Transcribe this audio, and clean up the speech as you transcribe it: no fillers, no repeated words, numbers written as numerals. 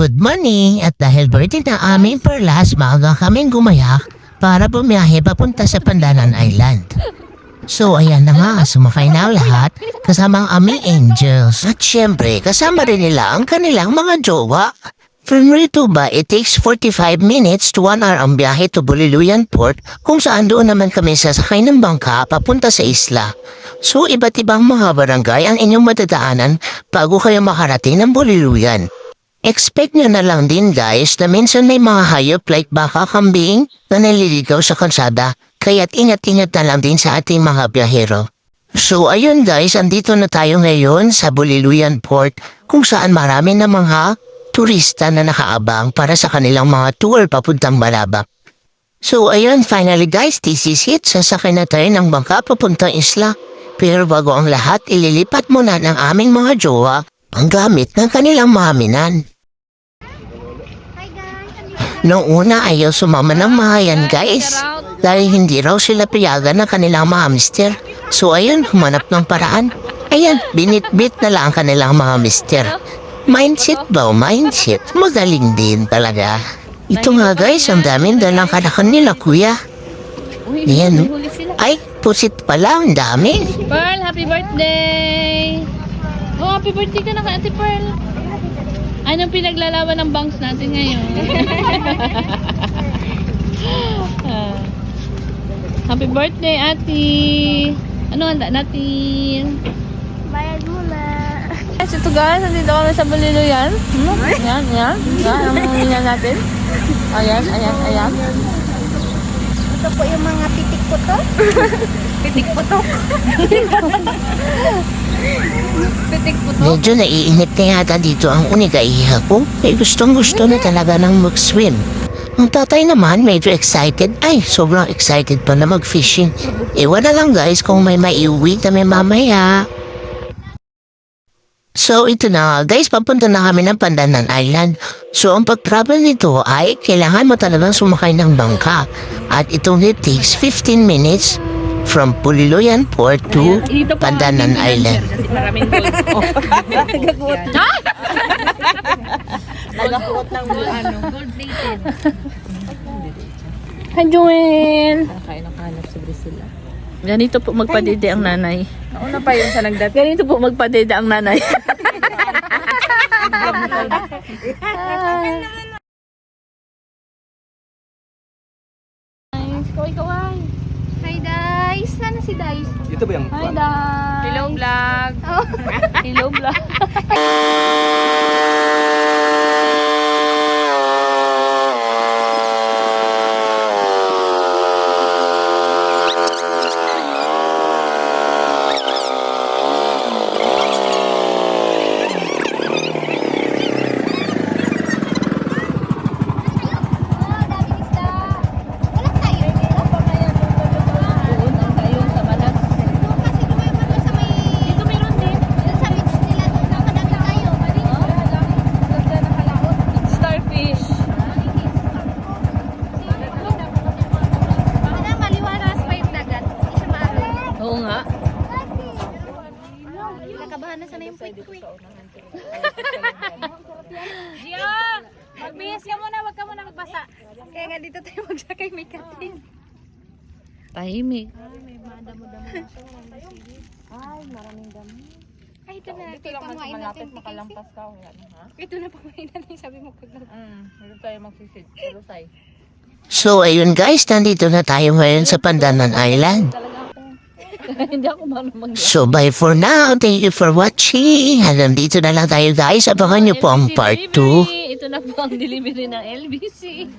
Good morning at dahil birthday na aming perlas, maaga kaming gumayak para bumiyahe papunta sa Pandanan Island. So ayan na nga, sumakay na lahat kasama ang aming angels. At syempre, kasama rin nila ang kanilang mga jowa. From Rito ba, it takes 45 minutes to 1 hour ang biyahe to Buliluyan Port kung saan doon naman kami sasakay ng bangka papunta sa isla. So iba't ibang mga barangay ang inyong madadaanan bago kayo makarating ng Buliluyan. Expect nyo na lang din guys na minsan may mga hayop like baka, kambing na naliligaw sa kalsada, kaya't ingat-ingat na lang din sa ating mga biyahero. So ayun guys, andito na tayo ngayon sa Buliluyan Port kung saan marami na mga turista na nakaabang para sa kanilang mga tour papuntang Balabac. So ayun, finally guys, this is it. Sasakay na tayo ng bangka papuntang isla. Pero bago ang lahat, ililipat muna ng aming mga jowa ang gamit ng kanilang maminan. Noong una ayaw sumama ng mga yan guys, dahil hindi raw sila piyagan ng kanilang mga mister. So ayun, humanap ng paraan. Ayan, binitbit na lang ang kanilang mga mister. Mindset ba? Mindset. Magaling din talaga. Ito nga guys, ang daming dalang kanakan nila kuya. Ayan, ay, pusit pala, ang dami. Pearl, happy birthday! Oh, happy birthday ka na kay Ate Pearl. Anong pinaglalaban ng bangs natin ngayon? Happy birthday, Ate! Ano handa natin? Bayad mo na. Guys, ito guys, nandito kami sa Buliluyan. Yan. Yan, ang mga natin. Ayan. Ito po yung mga pitik po to. Pitik po to. Pitik po to. Medyo naiinit na yata dito ang unigaiha ko. Gustong-gusto na talaga ng mag-swim. Ang tatay naman medyo excited. Ay, sobrang excited pa na mag-fishing. Ewan na lang guys kung may maiuwi kami mamaya. So ito na guys, papunta na kami ng Pandanan Island. So ang pag-travel nito ay kailangan mo talagang sumakay ng bangka. At itong it takes 15 minutes from Buliluyan Port to Pandanan Island. Maraming gold. Nagakuot. Nagakuot ng Gold plated. Hi, Joel! Nakahanap sa Brazil. Ganito po magpadede ang nanay. Nauna pa yun sa nagdati. Ganito po magpadede ang nanay. Kaway. Hi guys! Sana si Dice? Ito ba yung Hi, Dad. Hello vlog. Hello, vlog. Starfish. Oo nga. Nakabahan na sana yung quick. Gio! Magbihis ka muna, wag ka muna magbasa. Kaya nga dito tayo magsakay may kating. Tahimik. Ay, ito na. Dito lang mas malapit makalampas ka. Wala na, ha? Ito na pangwain natin. Sabi mo kung Dito tayo magsisid. Lusay. So ayun guys, nandito na tayo ngayon sa Pandanan Island. Hindi ako marunong So bye for now, thank you for watching. Hanggang dito na lang tayo guys, abangan nyo po ang part 2. Ito na po ang delivery ng LBC.